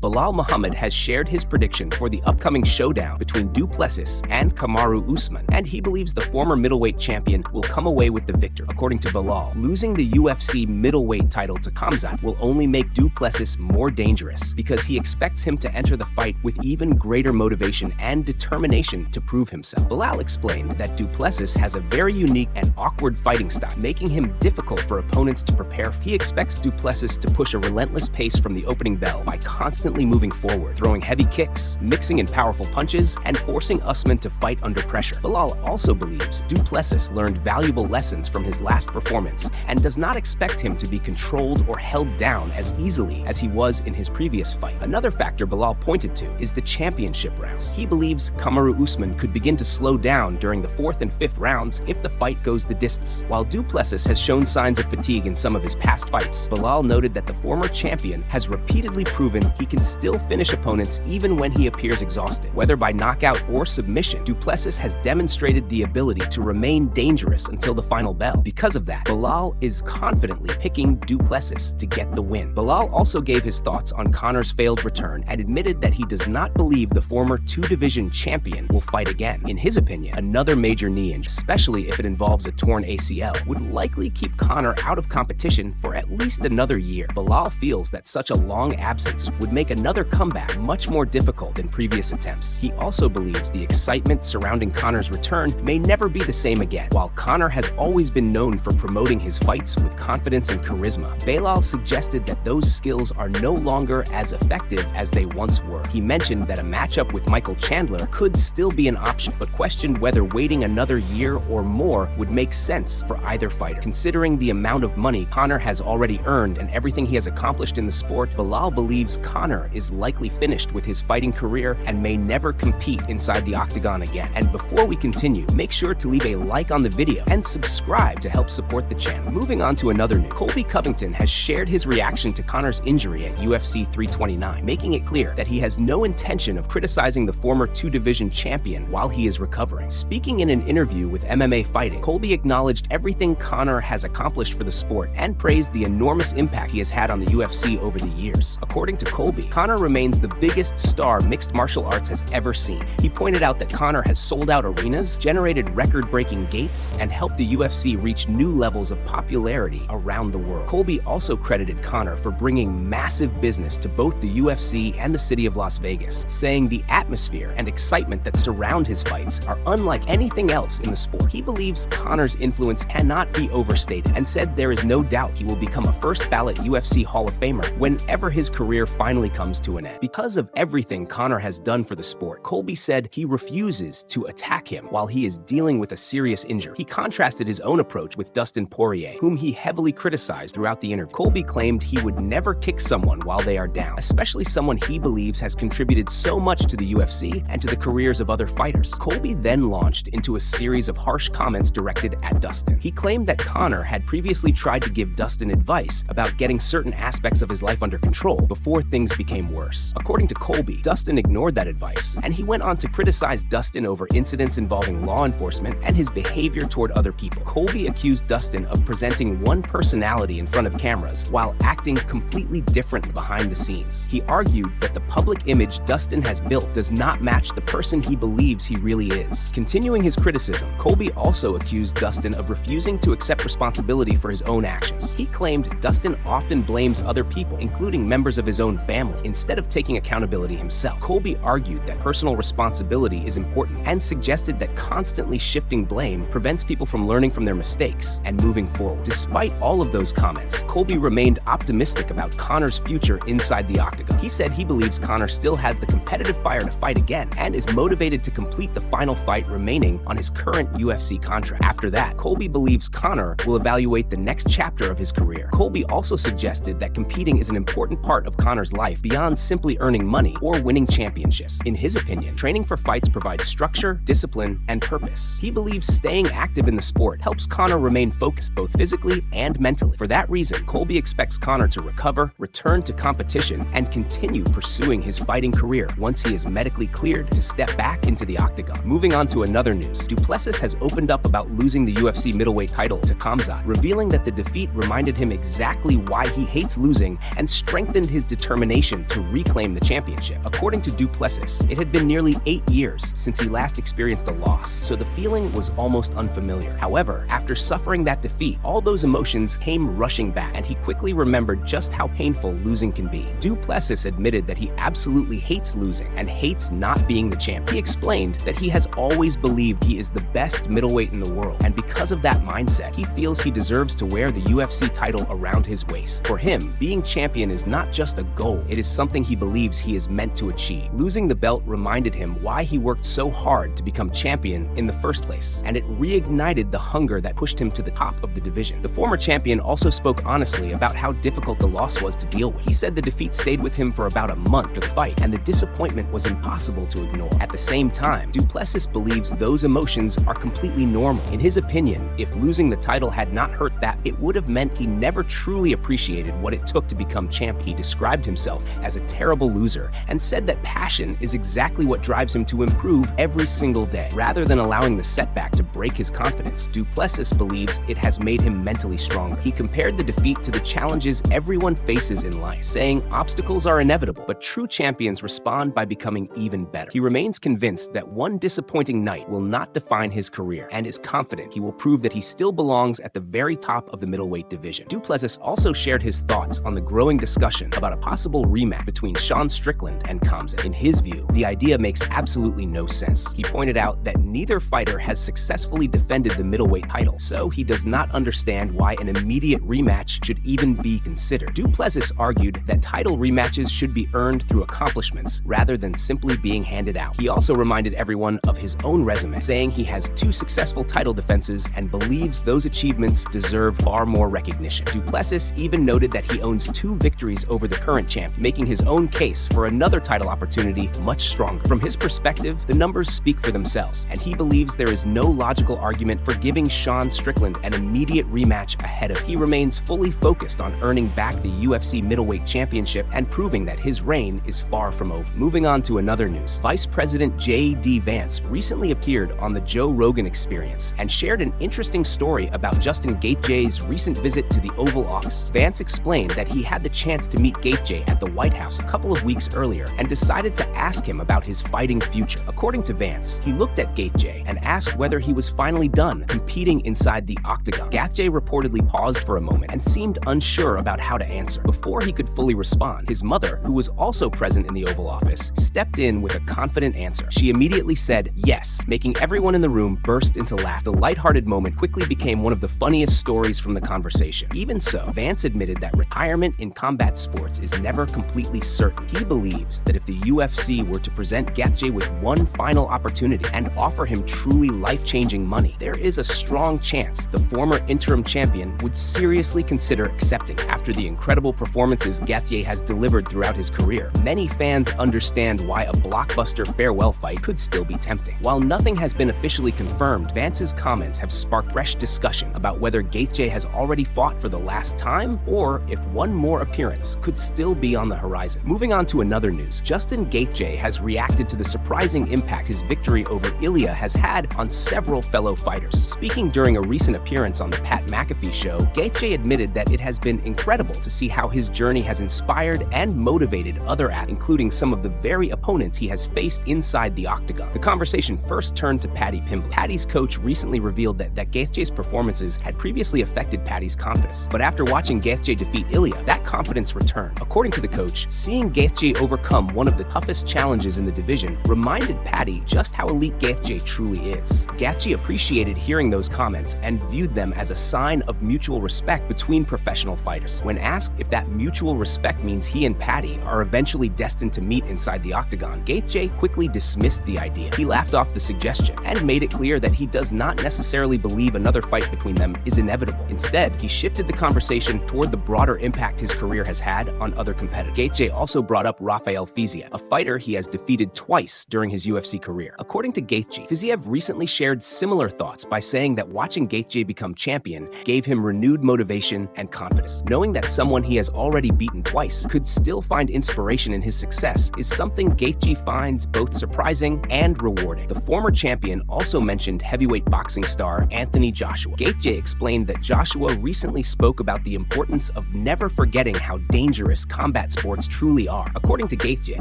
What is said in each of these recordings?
Belal Muhammad has shared his prediction for the upcoming showdown between Plesis and Kamaru Usman, and he believes the former middleweight champion will come away with the victor. According to Belal, losing the UFC middleweight title to Khamzat will only make Plesis more dangerous because he expects him to enter the fight with even greater motivation and determination to prove himself. Belal explained that Plesis has a very unique and awkward fighting style, making him difficult for opponents to prepare for. He expects Plesis to push a relentless pace from the opening bell by constantly moving forward, throwing heavy kicks, mixing in powerful punches, and forcing Usman to fight under pressure. Belal also believes Plesis learned valuable lessons from his last performance and does not expect him to be controlled or held down as easily as he was in his previous fight. Another factor Belal pointed to is the championship rounds. He believes Kamaru Usman could begin to slow down during the 4th and 5th rounds if the fight goes the distance. While Plesis has shown signs of fatigue in some of his past fights, Belal noted that the former champion has repeatedly proven he can still finish opponents even when he appears exhausted. Whether by knockout or submission, Plesis has demonstrated the ability to remain dangerous until the final bell. Because of that, Belal is confidently picking Plesis to get the win. Belal also gave his thoughts on Conor's failed return and admitted that he does not believe the former 2-division champion will fight again. In his opinion, another major knee injury, especially if it involves a torn ACL, would likely keep Conor out of competition for at least another year. Belal feels that such a long absence would make another comeback much more difficult than previous attempts. He also believes the excitement surrounding Conor's return may never be the same again. While Conor has always been known for promoting his fights with confidence and charisma, Belal suggested that those skills are no longer as effective as they once were. He mentioned that a matchup with Michael Chandler could still be an option, but questioned whether waiting another year or more would make sense for either fighter. Considering the amount of money Conor has already earned and everything he has accomplished in the sport, Belal believes Conor is likely finished with his fighting career and may never compete inside the octagon again. And before we continue, make sure to leave a like on the video and subscribe to help support the channel. Moving on to another news, Colby Covington has shared his reaction to Conor's injury at UFC 329, making it clear that he has no intention of criticizing the former 2-division champion while he is recovering. Speaking in an interview with MMA Fighting, Colby acknowledged everything Conor has accomplished for the sport and praised the enormous impact he has had on the UFC over the years. According to Colby, Conor remains the biggest star mixed martial arts has ever seen. He pointed out that Conor has sold out arenas, generated record-breaking gates, and helped the UFC reach new levels of popularity around the world. Colby also credited Conor for bringing massive business to both the UFC and the city of Las Vegas, saying the atmosphere and excitement that surround his fights are unlike anything else in the sport. He believes Conor's influence cannot be overstated and said there is no doubt he will become a first-ballot UFC Hall of Famer whenever his career finally comes to an end. Because of everything Conor has done for the sport, Colby said he refuses to attack him while he is dealing with a serious injury. He contrasted his own approach with Dustin Poirier, whom he heavily criticized throughout the interview. Colby claimed he would never kick someone while they are down, especially someone he believes has contributed so much to the UFC and to the careers of other fighters. Colby then launched into a series of harsh comments directed at Dustin. He claimed that Conor had previously tried to give Dustin advice about getting certain aspects of his life under control before things became worse. According to Colby, Dustin ignored that advice, and he went on to criticize Dustin over incidents involving law enforcement and his behavior toward other people. Colby accused Dustin of presenting one personality in front of cameras while acting completely different behind the scenes. He argued that the public image Dustin has built does not match the person he believes he really is. Continuing his criticism, Colby also accused Dustin of refusing to accept responsibility for his own actions. He claimed Dustin often blames other people, including members of his own family, instead of taking accountability himself. Colby argued that personal responsibility is important and suggested that constantly shifting blame prevents people from learning from their mistakes and moving forward. Despite all of those comments, Colby remained optimistic about Conor's future inside the octagon. He said he believes Conor still has the competitive fire to fight again and is motivated to complete the final fight remaining on his current UFC contract. After that, Colby believes Conor will evaluate the next chapter of his career. Colby also suggested that competing is an important part of Conor's life beyond simply earning money or winning championships. In his opinion, training for fights provides structure, discipline, and purpose. He believes staying active in the sport helps Conor remain focused both physically and mentally. For that reason, Colby expects Conor to recover, return to competition, and continue pursuing his fighting career once he is medically cleared to step back into the octagon. Moving on to another news, Plesis has opened up about losing the UFC middleweight title to Khamzat, revealing that the defeat reminded him exactly why he hates losing and strengthened his determination motivation to reclaim the championship. According to Plesis, it had been nearly 8 years since he last experienced a loss, so the feeling was almost unfamiliar. However, after suffering that defeat, all those emotions came rushing back, and he quickly remembered just how painful losing can be. Plesis admitted that he absolutely hates losing and hates not being the champ. He explained that he has always believed he is the best middleweight in the world, and because of that mindset, he feels he deserves to wear the UFC title around his waist. For him, being champion is not just a goal, it is something he believes he is meant to achieve. Losing the belt reminded him why he worked so hard to become champion in the first place, and it reignited the hunger that pushed him to the top of the division. The former champion also spoke honestly about how difficult the loss was to deal with. He said the defeat stayed with him for about a month after the fight, and the disappointment was impossible to ignore. At the same time, Plesis believes those emotions are completely normal. In his opinion, if losing the title had not hurt that, it would have meant he never truly appreciated what it took to become champ. He described himself as a terrible loser and said that passion is exactly what drives him to improve every single day. Rather than allowing the setback to break his confidence, Plesis believes it has made him mentally stronger. He compared the defeat to the challenges everyone faces in life, saying obstacles are inevitable, but true champions respond by becoming even better. He remains convinced that one disappointing night will not define his career, and is confident he will prove that he still belongs at the very top of the middleweight division. Plesis also shared his thoughts on the growing discussion about a possible rematch between Strickland and Khamzat. In his view, the idea makes absolutely no sense. He pointed out that neither fighter has successfully defended the middleweight title, so he does not understand why an immediate rematch should even be considered. Plesis argued that title rematches should be earned through accomplishments rather than simply being handed out. He also reminded everyone of his own resume, saying he has 2 successful title defenses and believes those achievements deserve far more recognition. Plesis even noted that he owns 2 victories over the current champ, making his own case for another title opportunity much stronger. From his perspective, the numbers speak for themselves, and he believes there is no logical argument for giving Strickland an immediate rematch ahead of him. He remains fully focused on earning back the UFC middleweight championship and proving that his reign is far from over. Moving on to another news, Vice President J.D. Vance recently appeared on the Joe Rogan Experience and shared an interesting story about Justin Gaethje's recent visit to the Oval Office. Vance explained that he had the chance to meet Gaethje at the White House a couple of weeks earlier and decided to ask him about his fighting future. According to Vance, he looked at Gaethje and asked whether he was finally done competing inside the octagon. Gaethje reportedly paused for a moment and seemed unsure about how to answer. Before he could fully respond, his mother, who was also present in the Oval Office, stepped in with a confident answer. She immediately said yes, making everyone in the room burst into laughter. The lighthearted moment quickly became one of the funniest stories from the conversation. Even so, Vance admitted that retirement in combat sports is never completely certain. He believes that if the UFC were to present Gaethje with one final opportunity and offer him truly life-changing money, there is a strong chance the former interim champion would seriously consider accepting. After the incredible performances Gaethje has delivered throughout his career, many fans understand why a blockbuster farewell fight could still be tempting. While nothing has been officially confirmed, Vance's comments have sparked fresh discussion about whether Gaethje has already fought for the last time or if one more appearance could still be on the horizon. Moving on to another news, Justin Gaethje has reacted to the surprising impact his victory over Ilya has had on several fellow fighters. Speaking during a recent appearance on the Pat McAfee show, Gaethje admitted that it has been incredible to see how his journey has inspired and motivated other athletes, including some of the very opponents he has faced inside the octagon. The conversation first turned to Paddy Pimblett. Paddy's coach recently revealed that Gaethje's performances had previously affected Paddy's confidence, but after watching Gaethje defeat Ilya, that confidence returned. According to the coach, seeing Gaethje overcome one of the toughest challenges in the division reminded Paddy just how elite Gaethje truly is. Gaethje appreciated hearing those comments and viewed them as a sign of mutual respect between professional fighters. When asked if that mutual respect means he and Paddy are eventually destined to meet inside the octagon, Gaethje quickly dismissed the idea. He laughed off the suggestion and made it clear that he does not necessarily believe another fight between them is inevitable. Instead, he shifted the conversation toward the broader impact his career has had on other competitors. Gaethje also brought up Rafael Fiziev, a fighter he has defeated twice during his UFC career. According to Gaethje, Fiziev recently shared similar thoughts by saying that watching Gaethje become champion gave him renewed motivation and confidence. Knowing that someone he has already beaten twice could still find inspiration in his success is something Gaethje finds both surprising and rewarding. The former champion also mentioned heavyweight boxing star Anthony Joshua. Gaethje explained that Joshua recently spoke about the importance of never forgetting how dangerous combat sports truly are. According to Gaethje,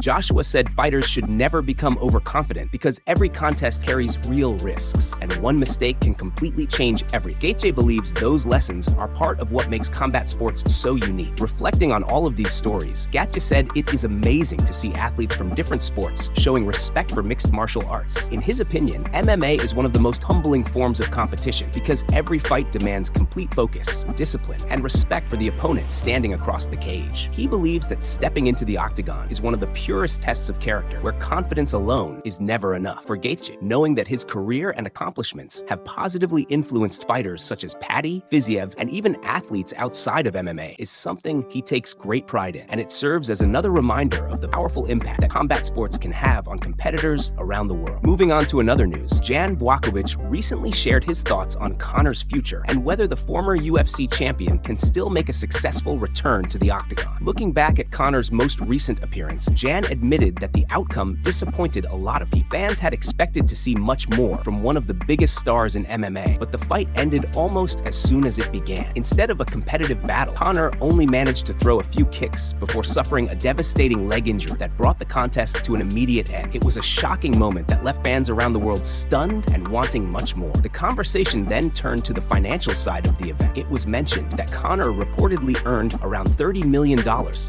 Joshua said fighters should never become overconfident because every contest carries real risks, and one mistake can completely change everything. Gaethje believes those lessons are part of what makes combat sports so unique. Reflecting on all of these stories, Gaethje said it is amazing to see athletes from different sports showing respect for mixed martial arts. In his opinion, MMA is one of the most humbling forms of competition because every fight demands complete focus, discipline, and respect for the opponent standing across the cage. He believes that stepping into the octagon is one of the purest tests of character, where confidence alone is never enough. For Gaethje, knowing that his career and accomplishments have positively influenced fighters such as Paddy, Fiziev, and even athletes outside of MMA is something he takes great pride in, and it serves as another reminder of the powerful impact that combat sports can have on competitors around the world. Moving on to another news, Jan Błachowicz recently shared his thoughts on Conor's future and whether the former UFC champion can still make a successful return to the octagon. Looking back at Conor's most recent appearance, Jan admitted that the outcome disappointed a lot of people. Fans had expected to see much more from one of the biggest stars in MMA, but the fight ended almost as soon as it began. Instead of a competitive battle, Conor only managed to throw a few kicks before suffering a devastating leg injury that brought the contest to an immediate end. It was a shocking moment that left fans around the world stunned and wanting much more. The conversation then turned to the financial side of the event. It was mentioned that Conor reportedly earned around $30 million,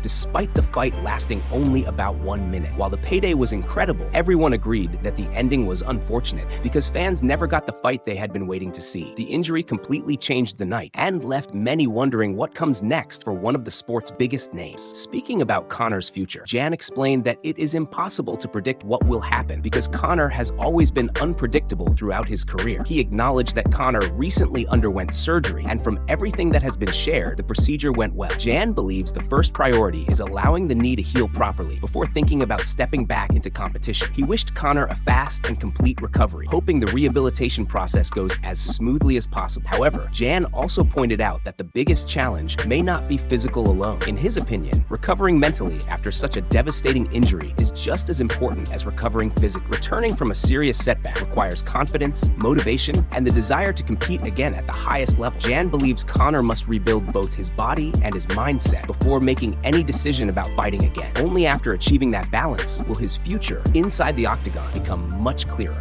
despite the fight lasting only about 1 minute. While the payday was incredible, everyone agreed that the ending was unfortunate because fans never got the fight they had been waiting to see. The injury completely changed the night and left many wondering what comes next for one of the sport's biggest names. Speaking about Conor's future, Jan explained that it is impossible to predict what will happen because Conor has always been unpredictable throughout his career. He acknowledged that Conor recently underwent surgery, and from everything that has been shared, the procedure went well. Jan believes the first priority is allowing the knee to heal properly before thinking about stepping back into competition. He wished Conor a fast and complete recovery, hoping the rehabilitation process goes as smoothly as possible. However, Jan also pointed out that the biggest challenge may not be physical alone. In his opinion, recovering mentally after such a devastating injury is just as important as recovering physically. Returning from a serious setback requires confidence, motivation, and the desire to compete again at the highest level. Jan believes Conor must rebuild both his body and his mindset before making any decision about fighting again. Only after achieving that balance will his future inside the octagon become much clearer.